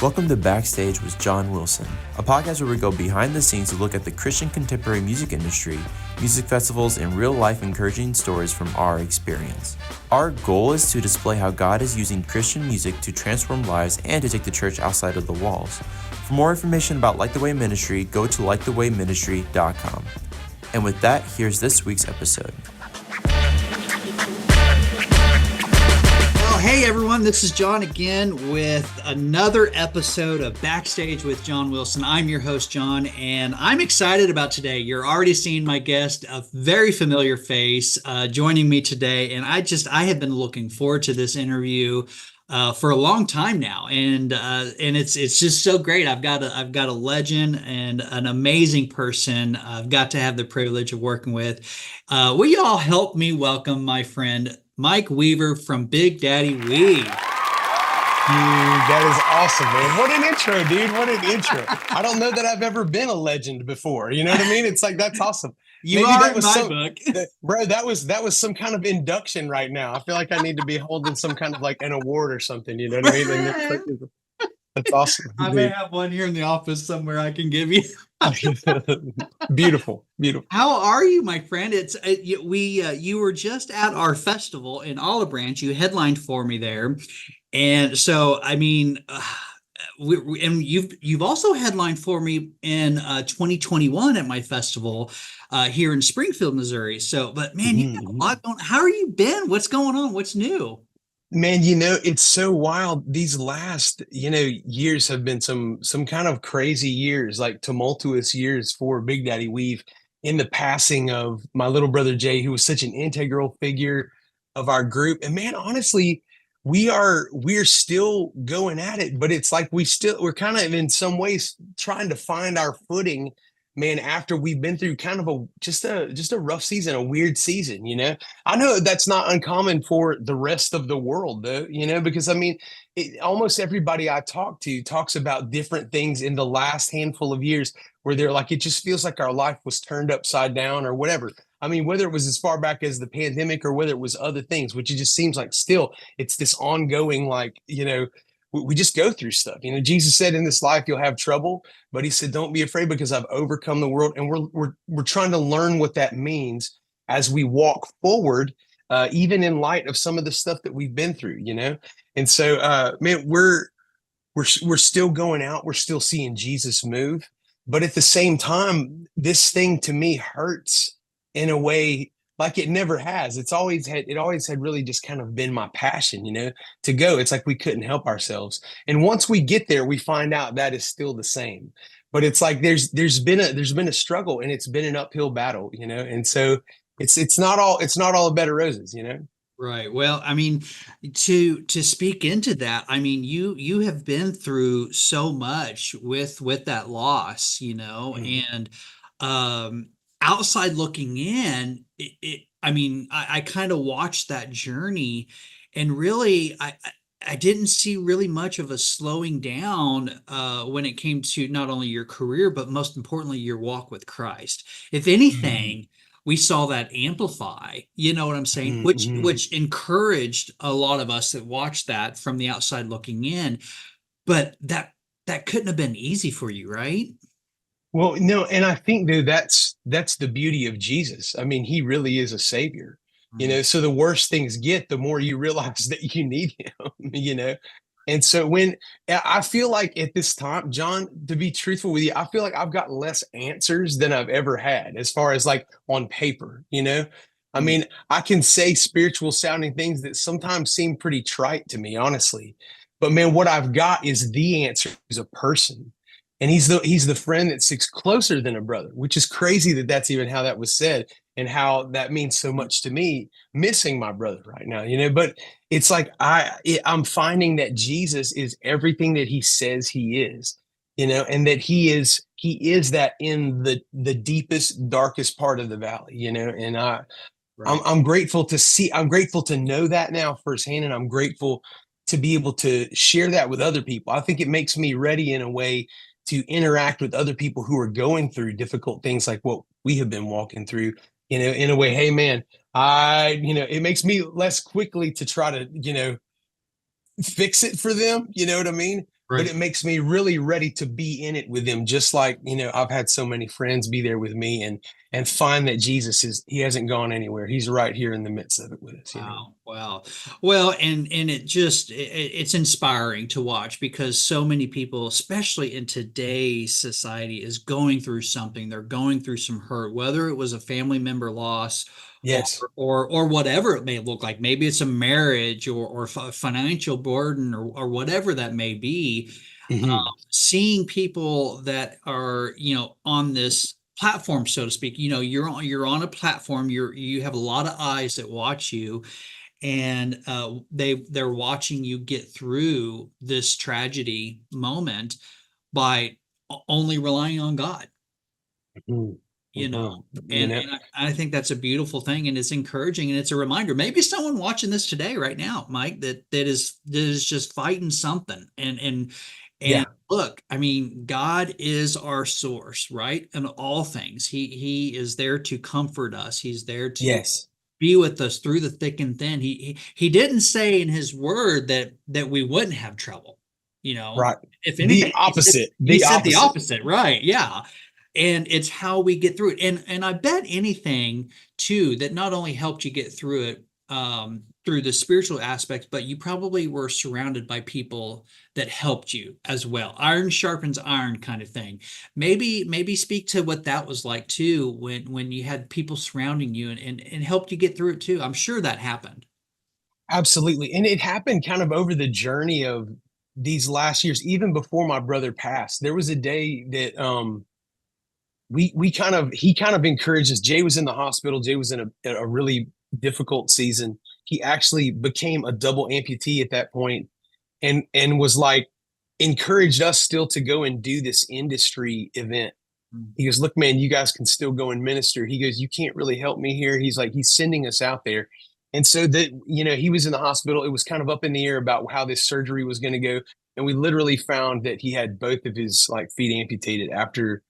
Welcome to Backstage with John Wilson, a podcast where we go behind the scenes to look at the Christian contemporary music industry, music festivals, and real-life encouraging stories from our experience. Our goal is to display how God is using Christian music to transform lives and to take the church outside of the walls. For more information about Like the Way Ministry, go to likethewayministry.com. And with that, here's this week's episode. Hey everyone, this is John again with another episode of Backstage with John Wilson. I'm your host, John, and I'm excited about today. You're already seeing my guest, a very familiar face, joining me today, and I have been looking forward to this interview for a long time now, and it's just so great. I've got a legend and an amazing person I've got to have the privilege of working with. Will you all help me welcome my friend Mike Weaver from Big Daddy Weave? That is awesome, man. What an intro, dude. What an intro. I don't know that I've ever been a legend before. You know what I mean? It's like, that's awesome. You are in my book. Bro, that was some kind of induction right now. I feel like I need to be holding some kind of like an award or something. You know what I mean? That's awesome. I may have one here in the office somewhere I can give you. Beautiful. How are you, my friend? You were just at our festival in Olive Branch. You headlined for me there, and so I mean, and you've also headlined for me in 2021 at my festival here in Springfield, Missouri. So, but man, you got a lot going. How are you been? What's going on? What's new? Man, it's so wild. These last, years have been some kind of crazy years, like tumultuous years for Big Daddy Weave, in the passing of my little brother Jay, who was such an integral figure of our group. And man, honestly, we're still going at it, but it's like we're kind of in some ways trying to find our footing, man, after we've been through kind of just a rough season, a weird season. I know that's not uncommon for the rest of the world, though, because I mean, almost everybody I talk to talks about different things in the last handful of years where they're like, it just feels like our life was turned upside down or whatever. I mean, whether it was as far back as the pandemic or whether it was other things, which it just seems like still it's this ongoing, like, we just go through stuff. Jesus said in this life, you'll have trouble, but he said, don't be afraid because I've overcome the world. And we're trying to learn what that means as we walk forward, even in light of some of the stuff that we've been through, And so, man, we're still going out. We're still seeing Jesus move. But at the same time, this thing to me hurts in a way like it never has. It always had really just kind of been my passion, to go. It's like we couldn't help ourselves. And once we get there, we find out that is still the same. But it's like there's been a struggle, and it's been an uphill battle, And so it's not all a bed of roses, Right. Well, I mean, to speak into that, I mean, you have been through so much with that loss, and outside looking in, I mean, I kind of watched that journey, and really, I didn't see really much of a slowing down when it came to not only your career, but most importantly, your walk with Christ. If anything, we saw that amplify, you know what I'm saying? Which encouraged a lot of us that watched that from the outside looking in. But that couldn't have been easy for you, right? Well, no, and I think, dude, that's the beauty of Jesus. I mean, he really is a savior, so the worse things get, the more you realize that you need him, And so when I feel like at this time, John, to be truthful with you, I feel like I've got less answers than I've ever had as far as like on paper, I mean, I can say spiritual sounding things that sometimes seem pretty trite to me, honestly. But man, what I've got is the answer is a person. And he's the friend that sticks closer than a brother, which is crazy that that's even how that was said and how that means so much to me, missing my brother right now, but it's like I'm finding that Jesus is everything that he says he is, and that he is that in the deepest, darkest part of the valley, and I'm grateful I'm grateful to know that now firsthand. And I'm grateful to be able to share that with other people. I think it makes me ready in a way to interact with other people who are going through difficult things like what we have been walking through, in a way. Hey, man, it makes me less quickly to try to, fix it for them. You know what I mean? but Right. it makes me really ready to be in it with them. Just like, I've had so many friends be there with me and find that he hasn't gone anywhere. He's right here in the midst of it with us. Wow. Wow. Well, and it's inspiring to watch because so many people, especially in today's society, is going through something. They're going through some hurt, whether it was a family member loss or Yes. or whatever it may look like. Maybe it's a marriage or financial burden or whatever that may be. Hmm. Seeing people that are, on this platform, so to speak, you're on a platform, you have a lot of eyes that watch you, and they're watching you get through this tragedy moment by only relying on God, Hmm. you know. Hmm. And I think that's a beautiful thing, and it's encouraging, and it's a reminder. Maybe someone watching this today, right now, Mike, that is just fighting something. And Yeah. look, I mean, God is our source, right? In all things, He is there to comfort us. He's there to Yes. be with us through the thick and thin. He didn't say in His Word that we wouldn't have trouble. You know, Right. if The anything, opposite. He The said the opposite. opposite, right? Yeah, and it's how we get through it. And I bet anything too that not only helped you get through it, through the spiritual aspects, but you probably were surrounded by people that helped you as well. Iron sharpens iron, kind of thing. Maybe speak to what that was like too, when you had people surrounding you and helped you get through it too. I'm sure that happened. Absolutely. And it happened kind of over the journey of these last years, even before my brother passed. There was a day that we kind of he kind of encouraged us. Jay was in the hospital. Jay was in a really difficult season. He actually became a double amputee at that point and was like encouraged us still to go and do this industry event. Mm. He goes, look, man, you guys can still go and minister. He goes, you can't really help me here. He's like, he's sending us out there. And so that, he was in the hospital. It was kind of up in the air about how this surgery was going to go. And we literally found that he had both of his like feet amputated after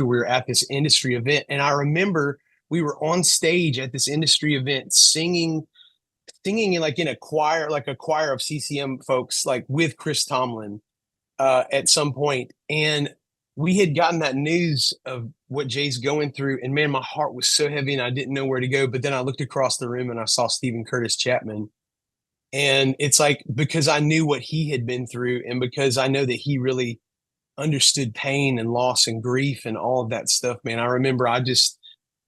we were at this industry event. And I remember we were on stage at this industry event singing in like in a choir, like a choir of CCM folks, like with Chris Tomlin at some point. And we had gotten that news of what Jay's going through. And man, my heart was so heavy and I didn't know where to go. But then I looked across the room and I saw Stephen Curtis Chapman. And it's like, because I knew what he had been through and because I know that he really understood pain and loss and grief and all of that stuff, man. I remember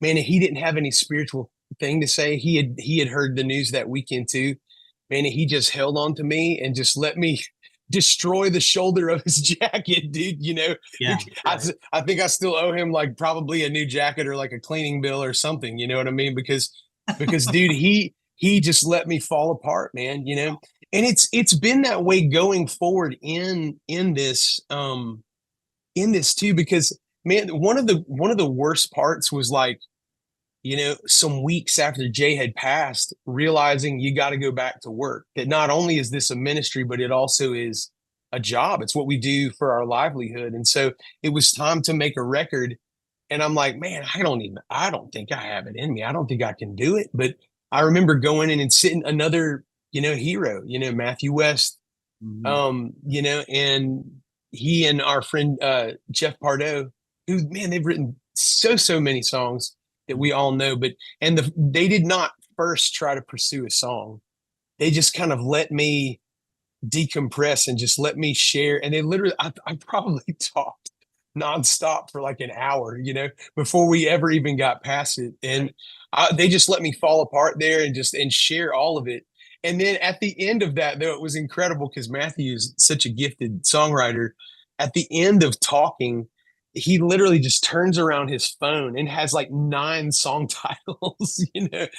man, he didn't have any spiritual thing to say. He had heard the news that weekend too. Man, he just held on to me and just let me destroy the shoulder of his jacket, dude. Yeah, right. I think I still owe him like probably a new jacket or like a cleaning bill or something. You know what I mean? Because dude, he just let me fall apart, man. And it's been that way going forward in this too, because man, one of the worst parts was like, some weeks after Jay had passed, realizing you got to go back to work. That not only is this a ministry, but it also is a job. It's what we do for our livelihood. And so it was time to make a record. And I'm like, man, I don't think I have it in me. I don't think I can do it. But I remember going in and sitting another, hero, Matthew West, Mhm. and he and our friend Jeff Pardo, who, man, they've written so many songs that we all know, but they did not first try to pursue a song. They just kind of let me decompress and just let me share. And they literally, I probably talked nonstop for like an hour, before we ever even got past it. And they just let me fall apart there and share all of it. And then at the end of that, though, it was incredible because Matthew is such a gifted songwriter. At the end of talking, he literally just turns around his phone and has like 9 song titles, and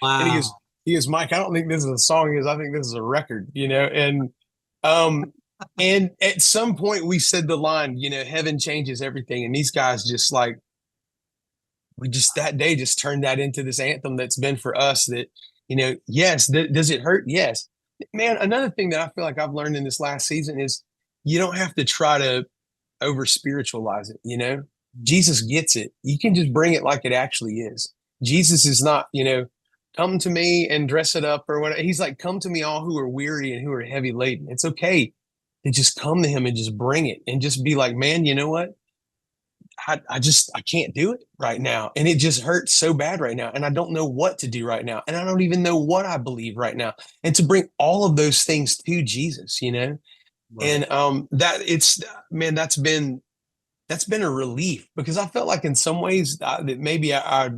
Wow. he goes, Mike, I don't think this is a song. He goes, I think this is a record, um, and at some point we said the line, heaven changes everything. And these guys just like, we just that day just turned that into this anthem that's been for us that, yes, does it hurt? Yes. Man, another thing that I feel like I've learned in this last season is you don't have to try to over spiritualize it. Jesus gets it. You can just bring it like it actually is. Jesus is not, come to me and dress it up or whatever. He's like, come to me all who are weary and who are heavy laden. It's okay. to just come to him and just bring it and just be like, man, you know what? I can't do it right now. And it just hurts so bad right now. And I don't know what to do right now. And I don't even know what I believe right now. And to bring all of those things to Jesus, you know? Right. And that it's man, that's been a relief because I felt like in some ways that maybe I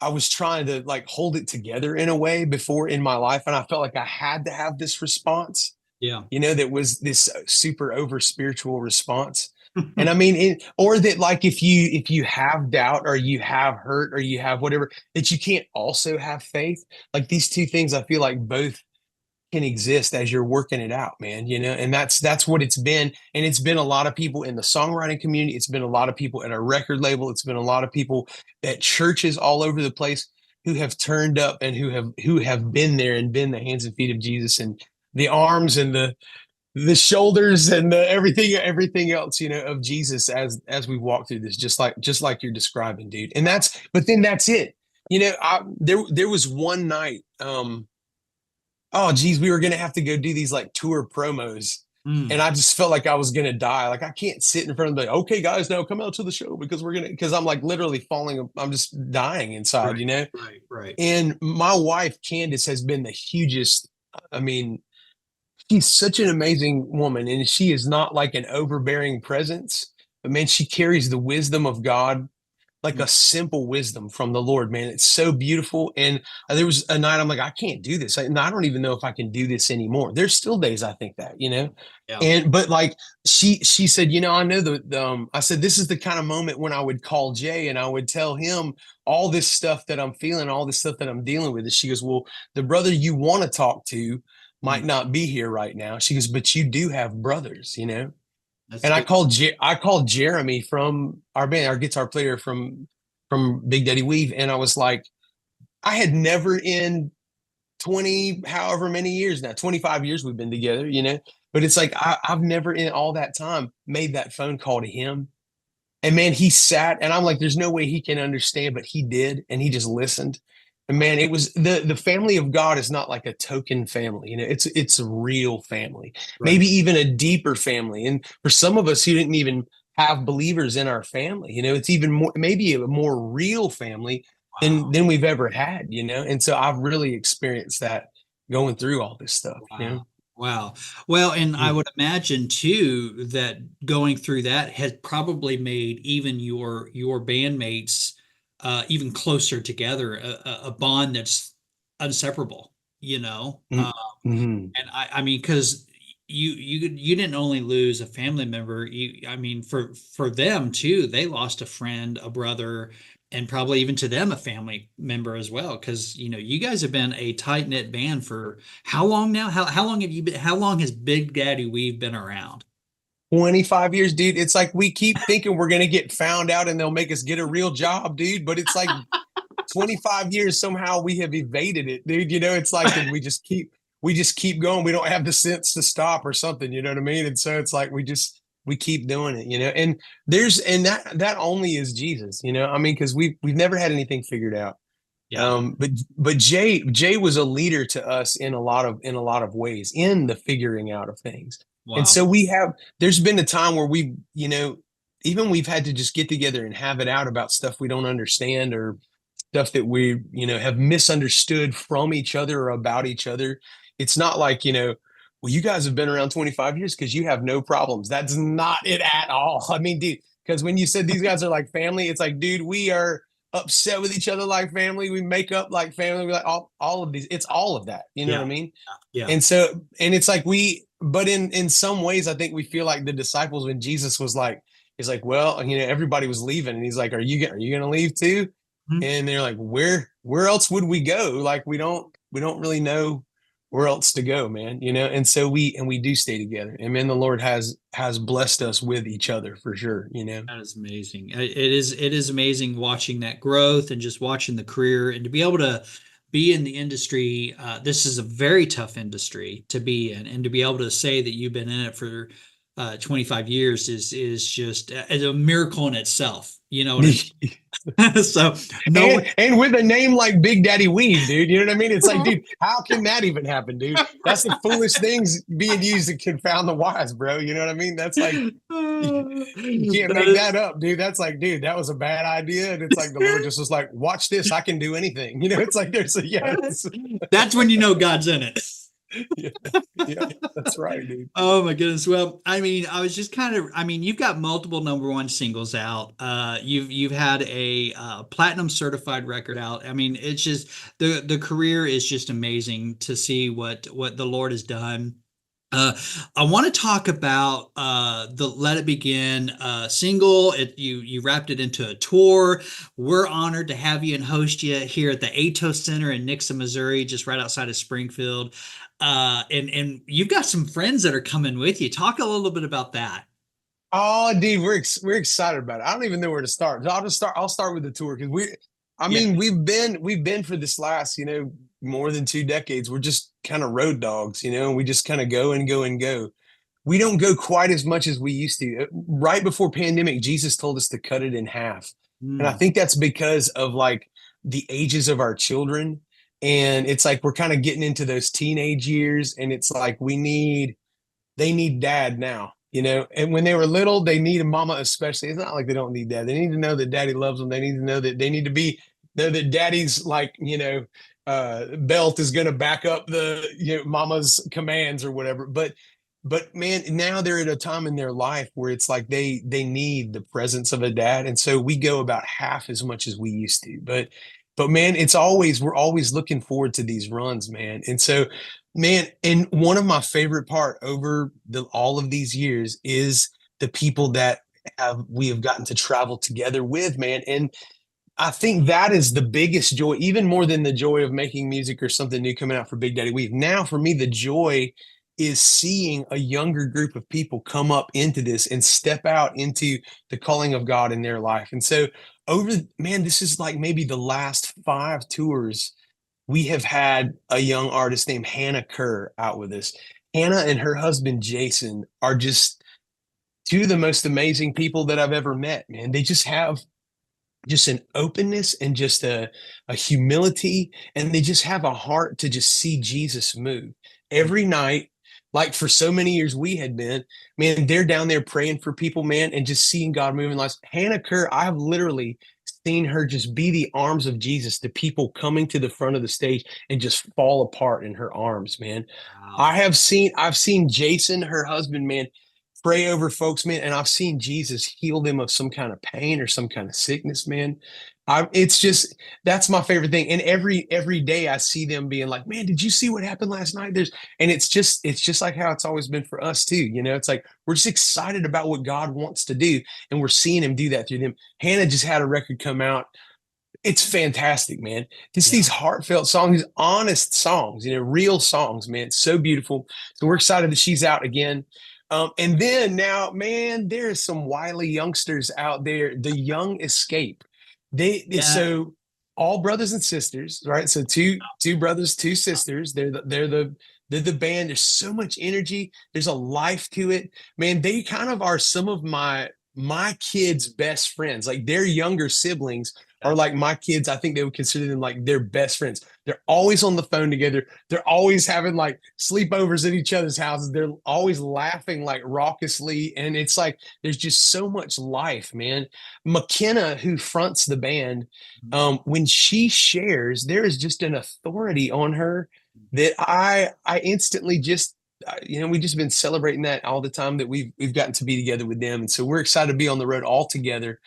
was trying to like hold it together in a way before in my life. And I felt like I had to have this response, Yeah. you know, that was this super over spiritual response. And I mean, or that like if you have doubt or you have hurt or you have whatever, that you can't also have faith. Like these two things, I feel like both can exist as you're working it out, man, you know, and that's what it's been. And it's been a lot of people in the songwriting community. It's been a lot of people at a record label. It's been a lot of people at churches all over the place who have turned up and who have been there and been the hands and feet of Jesus and the arms and the shoulders and the everything else, you know, of Jesus as we walk through this, just like you're describing, dude. And but then that's it. You know, there was one night, oh geez, we were gonna have to go do these like tour promos. And Mm. I just felt like I was gonna die. Like I can't sit in front of the okay, guys, now come out to the show because because I'm like literally falling, I'm just dying inside, Right. you know? Right. Right. And my wife, Candace, has been the hugest. I mean, she's such an amazing woman, and she is not like an overbearing presence, but man, she carries the wisdom of God, like Mm. a simple wisdom from the Lord, man. It's so beautiful. And there was a night I'm like, I can't do this. And I don't even know if I can do this anymore. There's still days I think that, you know. Yeah. And but like she said, you know, I know I said this is the kind of moment when I would call Jay and I would tell him all this stuff that I'm feeling, all this stuff that I'm dealing with. And she goes, well, the brother you want to talk to Mm. might not be here right now. She goes, but you do have brothers, you know. That's And good. I called Jeremy from our band, our guitar player from Big Daddy Weave, and I was like, I had never in 20 however many years now, 25 years we've been together, you know. But it's like I've never in all that time made that phone call to him. And man, he sat and I'm like, there's no way he can understand, but he did, and he just listened. And man, it was the family of God is not like a token family, you know, it's a real family, Right. maybe even a deeper family. And for some of us who didn't even have believers in our family, you know, it's even more maybe a more real family Wow. than we've ever had, you know. And so I've really experienced that going through all this stuff, you know. Wow. Wow. Well, and I would imagine too that going through that has probably made even your bandmates even closer together, a bond that's inseparable, you know. Mm-hmm. And I mean, because you didn't only lose a family member, I mean, for them too, they lost a friend, a brother, and probably even to them a family member as well. Because you guys have been a tight knit band for how long now? How long have you been? How long has Big Daddy Weave been around? 25 years, dude. It's like we keep thinking we're gonna get found out and they'll make us get a real job, dude. But it's like 25 years somehow we have evaded it, dude. You know, it's like, and we just keep going. We don't have the sense to stop or something, you know what I mean? And so it's like we keep doing it, you know. And that only is Jesus, you know. I mean, because we've never had anything figured out. Yeah. But Jay was a leader to us in a lot of ways in the figuring out of things. And Wow. so there's been a time where we, you know, even we've had to just get together and have it out about stuff we don't understand or stuff that we, you know, have misunderstood from each other or about each other. It's not like, you know, well, you guys have been around 25 years because you have no problems. That's not it at all. I mean, dude, because when you said these guys are like family, it's like, dude, we are upset with each other like family. We make up like family. We like all of these. It's all of that. You know what Yeah. I mean? Yeah. And so, and it's like but in some ways, I think we feel like the disciples when Jesus was like, he's like, well, you know, everybody was leaving, and he's like, are you going to leave too? Mhm. And they're like, where else would we go? Like we don't really know where else to go, man, you know. And so we do stay together, and man, the Lord has blessed us with each other for sure, you know. That is amazing. It is amazing watching that growth and just watching the career and to be able to be in the industry. This is a very tough industry to be in, and to be able to say that you've been in it for 25 years is just a miracle in itself. You know what I mean? So no, and with a name like Big Daddy Weave, dude, you know what I mean? It's like, dude, how can that even happen, dude? That's the foolish things being used to confound the wise, bro. You know what I mean? That's like, you can't that make is, that up, dude. That's like, dude, that was a bad idea. And it's like the Lord just was like, watch this, I can do anything. You know, it's like there's a yes. that's when you know God's in it. Yeah, yeah, that's right, dude. Oh my goodness. Well, I mean, I was just kind of, I mean, you've got multiple number one singles out. You've had a platinum certified record out. I mean, it's just the career is just amazing to see what the Lord has done. I want to talk about the Let It Begin single. You wrapped it into a tour. We're honored to have you and host you here at the Atos Center in Nixa, Missouri, just right outside of Springfield. And you've got some friends that are coming with you. Talk a little bit about that. Oh, dude, we're excited about it. I don't even know where to start. I'll start with the tour because I Yeah. mean, we've been for this last, more than 2 decades. We're just kind of road dogs, and we just kind of go and go and go. We don't go quite as much as we used to. Right before pandemic, Jesus told us to cut it in half. And I Mm. think that's because of like the ages of our children. And it's like we're kind of getting into those teenage years, and it's like they need dad now, and when they were little, they needed mama, especially. It's not like they don't need dad. They need to know that daddy loves them. They need to know that they need to know that daddy's like, belt is going to back up the, mama's commands or whatever. But man, now they're at a time in their life where it's like they need the presence of a dad. And so we go about half as much as we used to. But man, we're always looking forward to these runs, man. And so, man, and one of my favorite part over all of these years is the people that we have gotten to travel together with, man. And I think that is the biggest joy, even more than the joy of making music or something new coming out for Big Daddy Weave. Now, for me, the joy is seeing a younger group of people come up into this and step out into the calling of God in their life. And so, man, this is like maybe the last 5 tours we have had a young artist named Hannah Kerr out with us. Hannah and her husband Jason are just two of the most amazing people that I've ever met, man. They just have just an openness and just a humility, and they just have a heart to just see Jesus move every night. Like for so many years we had been, man, they're down there praying for people, man, and just seeing God moving lives. Hannah Kerr, I've literally seen her just be the arms of Jesus to people coming to the front of the stage and just fall apart in her arms, man. Wow. I've seen Jason, her husband, man, pray over folks, man, and I've seen Jesus heal them of some kind of pain or some kind of sickness, man. It's just that's my favorite thing. And every day I see them being like, man, did you see what happened last night? And it's just like how it's always been for us too. It's like we're just excited about what God wants to do, and we're seeing Him do that through them. Hannah just had a record come out. It's fantastic, man. Just Yeah. these heartfelt songs, these honest songs, real songs, man. It's so beautiful. So we're excited that she's out again. And then now, man, there's some wily youngsters out there. The Young Escape. Yeah. So all brothers and sisters, right? So two brothers, two sisters. They're the band. There's so much energy. There's a life to it, man. They kind of are some of my kids' best friends. Like their younger siblings are like my kids. I think they would consider them like their best friends. They're always on the phone together. They're always having like sleepovers at each other's houses. They're always laughing like raucously. And it's like, there's just so much life, man. McKenna, who fronts the band, when she shares, there is just an authority on her that I instantly just, we've just been celebrating that all the time that we've gotten to be together with them. And so we're excited to be on the road all together.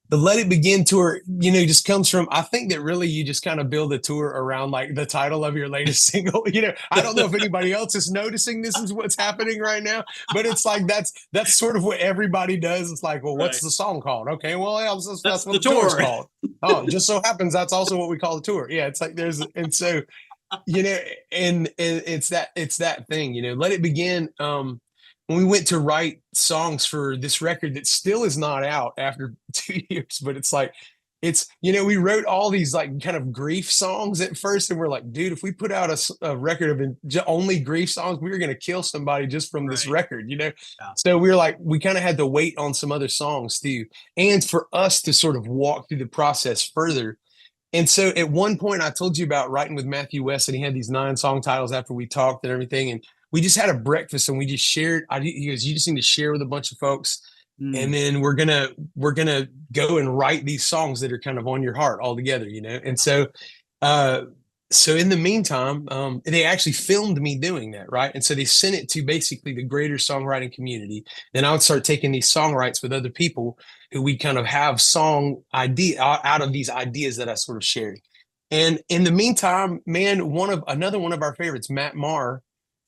The Let It Begin tour, just comes from, I think that really you just kind of build a tour around like the title of your latest single. I don't know if anybody else is noticing this is what's happening right now, but it's like, that's sort of what everybody does. It's like, well, what's Right. the song called? Okay, well, yeah, that's what the the tour's tour. called. Oh, it just so happens that's also what we call the tour. Yeah, it's like and so, and it's that thing, Let It Begin. When we went to write songs for this record that still is not out after 2 years, but it's like It's, we wrote all these like kind of grief songs at first, and we're like, dude, if we put out a record of only grief songs, we were going to kill somebody just from this Right. record. Yeah. So we were like, we kind of had to wait on some other songs too, and for us to sort of walk through the process further. And so at one point, I told you about writing with Matthew West, and he had these 9 song titles after we talked and everything. And we just had a breakfast and we just shared. He goes, you just need to share with a bunch of folks, and Mm. then we're gonna go and write these songs that are kind of on your heart all together. And uh so in the meantime, they actually filmed me doing that, right? And so they sent it to basically the greater songwriting community. Then I would start taking these songwrites with other people who we kind of have song idea out of these ideas that I sort of shared. And in the meantime, man, another one of our favorites, Matt Maher,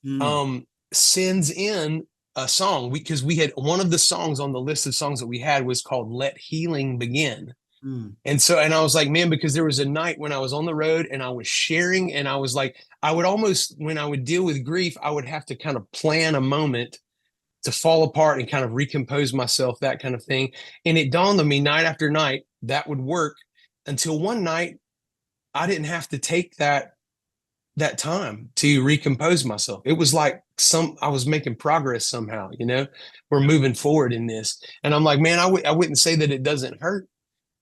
Mm. um, sends in a song because we had one of the songs on the list of songs that we had was called "Let Healing Begin." Mm. And I was like, man, because there was a night when I was on the road and I was sharing, and I was like, I would almost, when I would deal with grief, I would have to kind of plan a moment to fall apart and kind of recompose myself, that kind of thing. And it dawned on me night after night that would work, until one night I didn't have to take that time to recompose myself. It was like I was making progress somehow. We're moving forward in this. And I'm like, man, I wouldn't say that it doesn't hurt,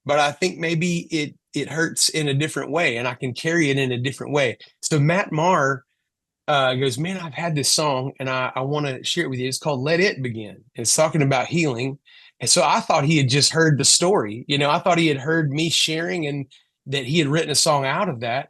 but I think maybe it hurts in a different way, and I can carry it in a different way. So Matt Maher goes, man, I've had this song and I want to share it with you. It's called "Let It Begin." It's talking about healing. And so I thought he had just heard the story. I thought he had heard me sharing and that he had written a song out of that.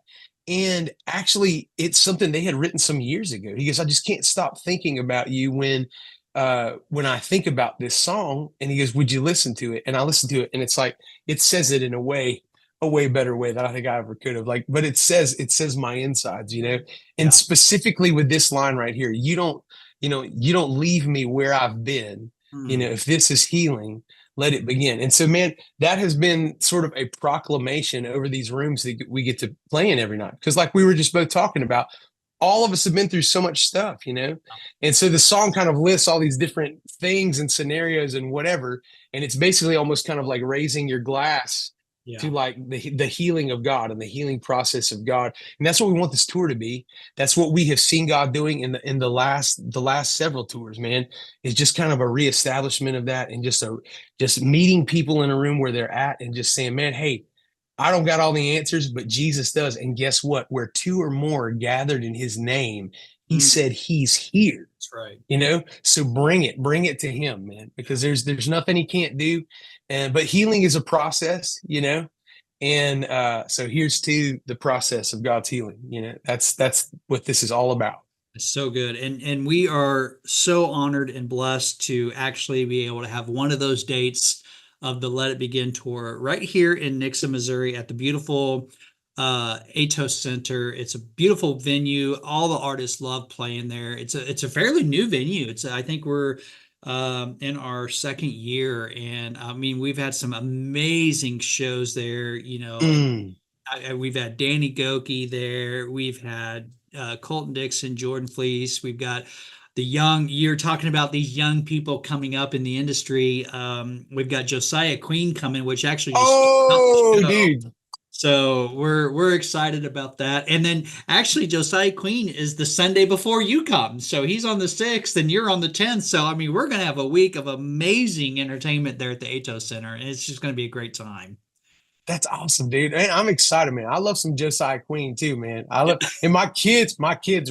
And actually, it's something they had written some years ago. He goes, I just can't stop thinking about you when I think about this song. And he goes, would you listen to it? And I listened to it, and it's like it says it in a way better way than I think I ever could have. Like, but it says my insides. And Yeah. specifically with this line right here, you don't leave me where I've been. Mm. If this is healing, let it begin. And so, man, that has been sort of a proclamation over these rooms that we get to play in every night. Because, like we were just both talking about, all of us have been through so much stuff. And so the song kind of lists all these different things and scenarios and whatever. And it's basically almost kind of like raising your glass Yeah. to like the healing of God and the healing process of God. And that's what we want this tour to be. That's what we have seen God doing in the last several tours, man, is just kind of a reestablishment of that, and just meeting people in a room where they're at and just saying, man, hey, I don't got all the answers, but Jesus does. And guess what? Where 2 or more are gathered in his name, he Mm. said he's here. That's right. So bring it to him, man, because there's nothing he can't do. But healing is a process. And so here's to the process of God's healing. That's what this is all about. It's so good. And we are so honored and blessed to actually be able to have one of those dates of the Let It Begin tour right here in Nixa, Missouri at the beautiful Atos Center. It's a beautiful venue. All the artists love playing there. It's a fairly new venue. I think we're in our second year, and I mean we've had some amazing shows there. Mm. We've had Danny Goki there. We've had Colton Dixon, Jordan Fleece. We've got you're talking about these young people coming up in the industry. We've got Josiah Queen coming, which actually just Oh, dude. so we're excited about that. And then actually Josiah Queen is the Sunday before you come. So he's on the 6th and you're on the 10th. So I mean, we're going to have a week of amazing entertainment there at the Atos Center, and it's just going to be a great time. That's awesome, dude. And I'm excited, man. I love some Josiah Queen too, man. And my kids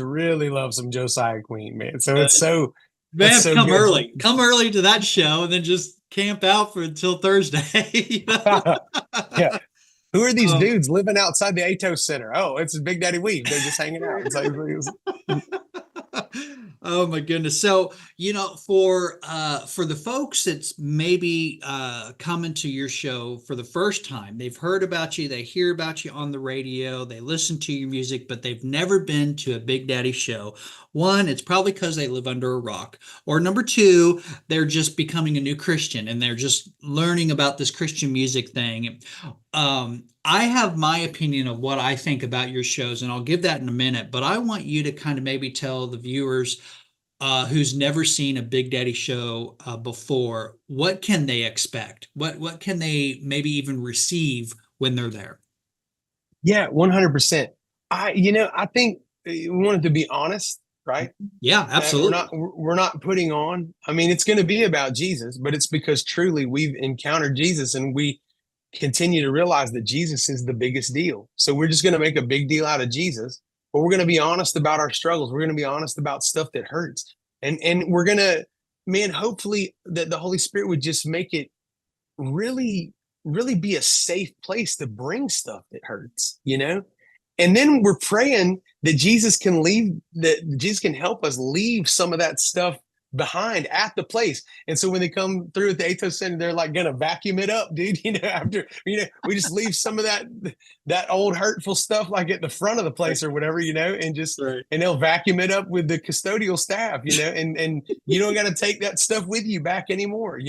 really love some Josiah Queen, man. So They that's have to so come good. early. Come early to that show and then just camp out until Thursday. Yeah. Who are these Um, dudes living outside the Atos Center? Oh, it's Big Daddy Weave. They're just hanging out. oh my goodness. So, for the folks that's maybe coming to your show for the first time, they've heard about you, they hear about you on the radio, they listen to your music, but they've never been to a Big Daddy show. One, it's probably because they live under a rock. Or number two, they're just becoming a new Christian and they're just learning about this Christian music thing. I have my opinion of what I think about your shows, and I'll give that in a minute, but I want you to kind of maybe tell the viewers who's never seen a Big Daddy show before, what can they expect? What can they maybe even receive when they're there? Yeah, 100%. I think we wanted to be honest, right? Yeah, That we're absolutely. not we're not putting on. I mean, it's going to be about Jesus, but it's because truly we've encountered Jesus and we continue to realize that Jesus is the biggest deal. So we're just going to make a big deal out of Jesus, but we're going to be honest about our struggles. We're going to be honest about stuff that hurts. And we're going to, man, hopefully that the Holy Spirit would just make it really, really be a safe place to bring stuff that hurts, you know? And then we're praying that Jesus can help us leave some of that stuff behind at the place. And so when they come through at the ATO Center, they're like gonna vacuum it up, dude. After we just leave some of that old hurtful stuff like at the front of the place or whatever, Right. and they'll vacuum it up with the custodial staff, and you don't got to take that stuff with you back anymore.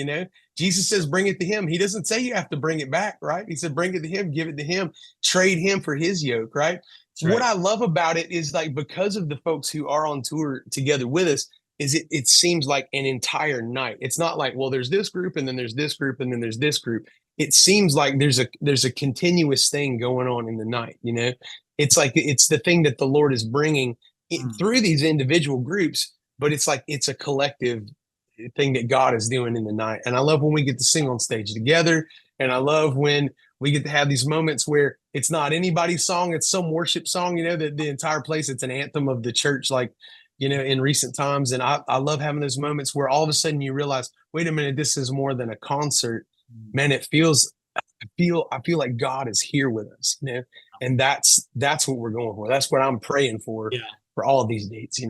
Jesus says, bring it to him. He doesn't say you have to bring it back, right? He said, bring it to him, give it to him, trade him for his yoke, right? That's What right. I love about it is like because of the folks who are on tour together with us, is it seems like an entire night. It's not like, well, there's this group and then there's this group and then there's this group. It seems like there's a continuous thing going on in the night. It's like it's the thing that the Lord is bringing Mm. through these individual groups, but it's like it's a collective thing that God is doing in the night. And I love when we get to sing on stage together. And I love when we get to have these moments where it's not anybody's song, it's some worship song, that the entire place, it's an anthem of the church, like, in recent times. And I love having those moments where all of a sudden you realize, wait a minute, this is more than a concert. Mm. Man, I feel like God is here with us. And that's what we're going for. That's what I'm praying Yeah. for all of these dates.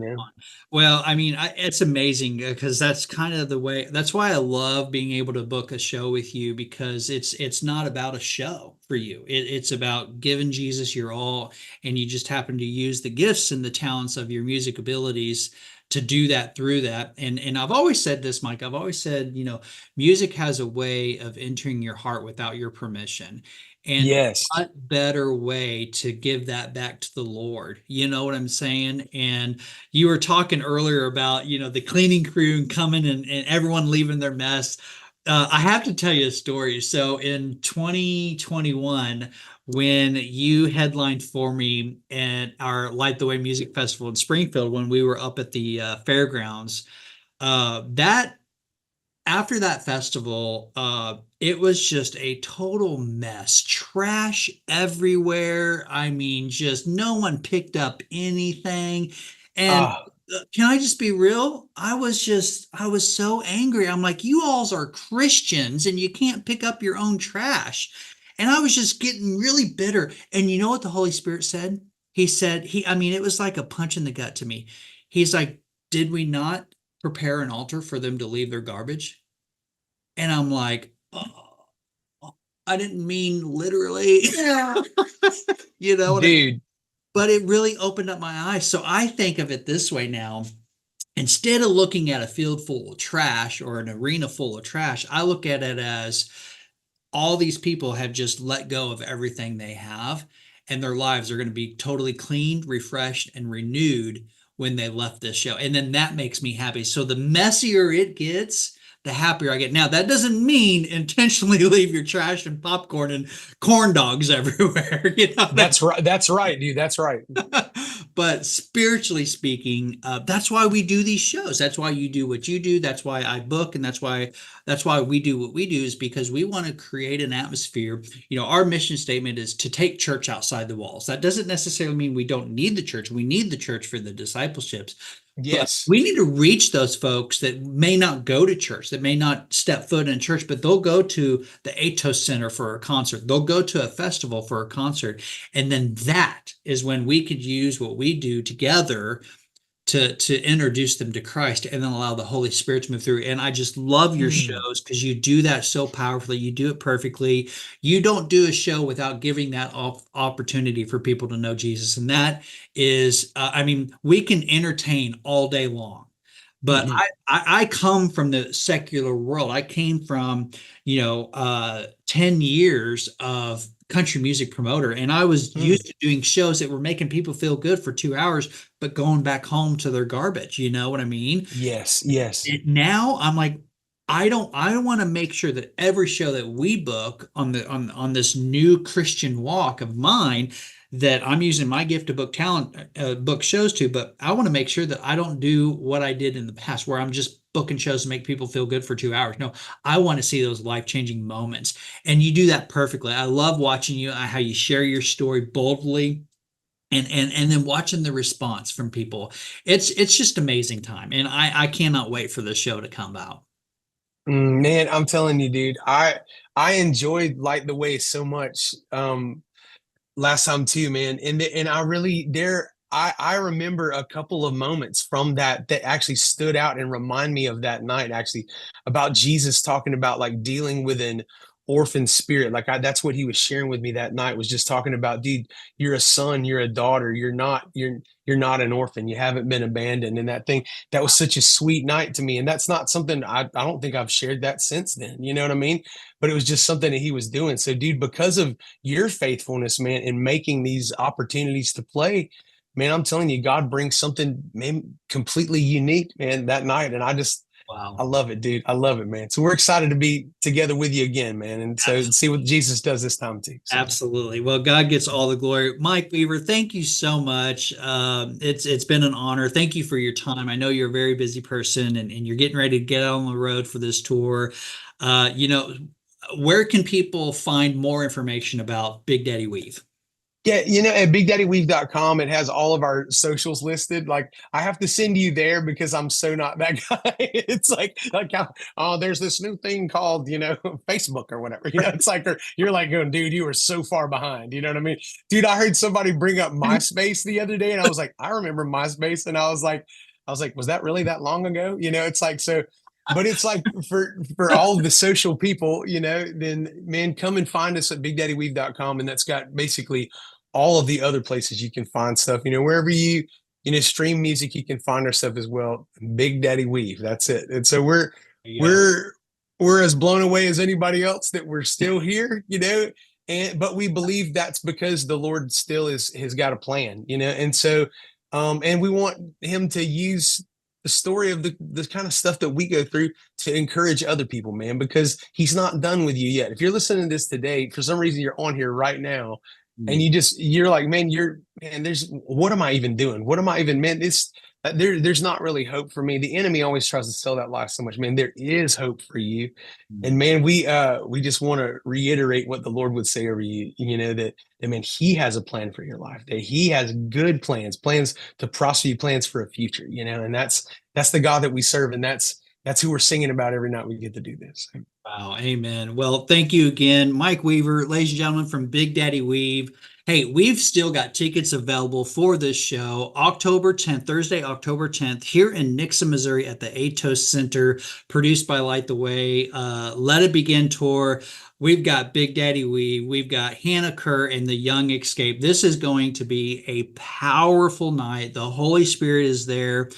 Well, I mean, it's amazing because that's kind of the way. That's why I love being able to book a show with you because it's not about a show for you. It's about giving Jesus your all, and you just happen to use the gifts and the talents of your music abilities to do that through that. And I've always said this, Mike. I've always said, music has a way of entering your heart without your permission. And Yes. what better way to give that back to the Lord? You know what I'm saying? And you were talking earlier about, the cleaning crew and coming and everyone leaving their mess. I have to tell you a story. So in 2021, when you headlined for me at our Light the Way Music Festival in Springfield, when we were up at the fairgrounds, that after that festival, it was just a total mess. Trash everywhere. I mean, just no one picked up anything. And Ah, can I just be real? I was so angry. I'm like, you alls are Christians and you can't pick up your own trash. And I was just getting really bitter. And you know what the Holy Spirit said? He said, I mean, it was like a punch in the gut to me. He's like, did we not prepare an altar for them to leave their garbage? And I'm like, oh, I didn't mean literally, what I mean? dude. But it really opened up my eyes. So I think of it this way now. Instead of looking at a field full of trash or an arena full of trash, I look at it as all these people have just let go of everything they have, and their lives are going to be totally cleaned, refreshed, and renewed when they left this show. And then that makes me happy. So the messier it gets, the happier I get. Now, that doesn't mean intentionally leave your trash and popcorn and corn dogs everywhere. That's right. That's right, dude. That's right. But spiritually speaking, that's why we do these shows. That's why you do what you do. That's why I book, and that's why we do what we do, is because we want to create an atmosphere. Our mission statement is to take church outside the walls. That doesn't necessarily mean we don't need the church. We need the church for the discipleships. But Yes. we need to reach those folks that may not go to church, that may not step foot in church, but they'll go to the Atos Center for a concert. They'll go to a festival for a concert. And then that is when we could use what we do together to introduce them to Christ, and then allow the Holy Spirit to move through. And I just love your Mm. shows because you do that so powerfully. You do it perfectly. You don't do a show without giving that opportunity for people to know Jesus. And that is, I mean, we can entertain all day long. But Mhm. I come from the secular world. I came from, 10 years of country music promoter, and I was used to doing shows that were making people feel good for 2 hours, but going back home to their garbage. You know what I mean? Yes, yes. Now I'm like, I want to make sure that every show that we book on this new Christian walk of mine, that I'm using my gift to book talent, book shows to, but I want to make sure that I don't do what I did in the past where I'm just booking shows to make people feel good for 2 hours. No, I want to see those life-changing moments. And you do that perfectly. I love watching you, how you share your story boldly, and then watching the response from people. It's just amazing time. And I cannot wait for the show to come out. Man, I'm telling you, dude, I enjoyed Light the Way so much last time too, man. And I really I remember a couple of moments from that actually stood out and remind me of that night, actually, about Jesus talking about like dealing with an orphan spirit. Like that's what he was sharing with me that night, was just talking about, dude, you're a son, you're a daughter, you're not an orphan, you haven't been abandoned. And that was such a sweet night to me. And that's not something I don't think I've shared that since then. You know what I mean? But it was just something that he was doing. So, dude, because of your faithfulness, man, in making these opportunities to play, man, I'm telling you, God brings something, man, completely unique, man, that night. And Wow. I love it, dude. I love it, man. So we're excited to be together with you again, man. And so see what Jesus does this time too. So. Absolutely. Well, God gets all the glory. Mike Weaver, thank you so much. It's been an honor. Thank you for your time. I know you're a very busy person, and you're getting ready to get out on the road for this tour. Where can people find more information about Big Daddy Weave? Yeah, at bigdaddyweave.com, it has all of our socials listed. Like, I have to send you there because I'm so not that guy. It's like there's this new thing called, Facebook or whatever. It's like you're like going, dude, you are so far behind. You know what I mean? Dude, I heard somebody bring up MySpace the other day, and I was like, I remember MySpace, and I was like, was that really that long ago? It's like so. But it's like for all of the social people, then man, come and find us at bigdaddyweave.com, and that's got basically all of the other places you can find stuff. Wherever you stream music, you can find our stuff as well. Big Daddy Weave, that's it. And so we're as blown away as anybody else that we're still here, but we believe that's because the Lord still has got a plan, and so and we want him to use the story of the kind of stuff that we go through to encourage other people, man, because he's not done with you yet. If you're listening to this today, for some reason you're on here right now, and you're like, man, what am I even doing? What am I even, man? There's not really hope for me. The enemy always tries to sell that lie so much, man. There is hope for you. And man, we just want to reiterate what the Lord would say over you, that man, he has a plan for your life, that he has good plans to prosper you, plans for a future, and that's the God that we serve. And that's who we're singing about every night we get to do this. Wow. Amen. Well, thank you again, Mike Weaver, ladies and gentlemen, from Big Daddy Weave. Hey, we've still got tickets available for this show, Thursday, October 10th, here in Nixa, Missouri at the Atos Center, produced by Light the Way. Let It Begin tour. We've got Big Daddy Weave. We've got Hannah Kerr and the Young Escape. This is going to be a powerful night. The Holy Spirit is there.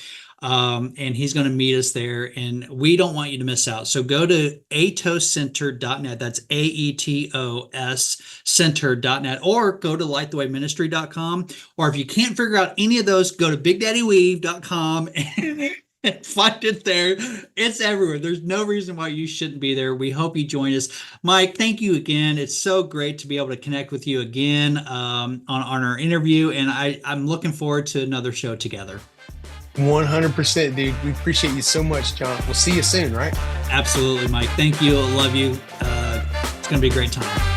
And he's going to meet us there, and we don't want you to miss out. So go to atoscenter.net. That's AETOS center.net, or go to lightthewayministry.com. Or if you can't figure out any of those, go to bigdaddyweave.com and find it there. It's everywhere. There's no reason why you shouldn't be there. We hope you join us. Mike, thank you again. It's so great to be able to connect with you again on our interview, and I'm looking forward to another show together. 100%, dude. We appreciate you so much, John. We'll see you soon, right? Absolutely, Mike. Thank you. I love you. It's going to be a great time.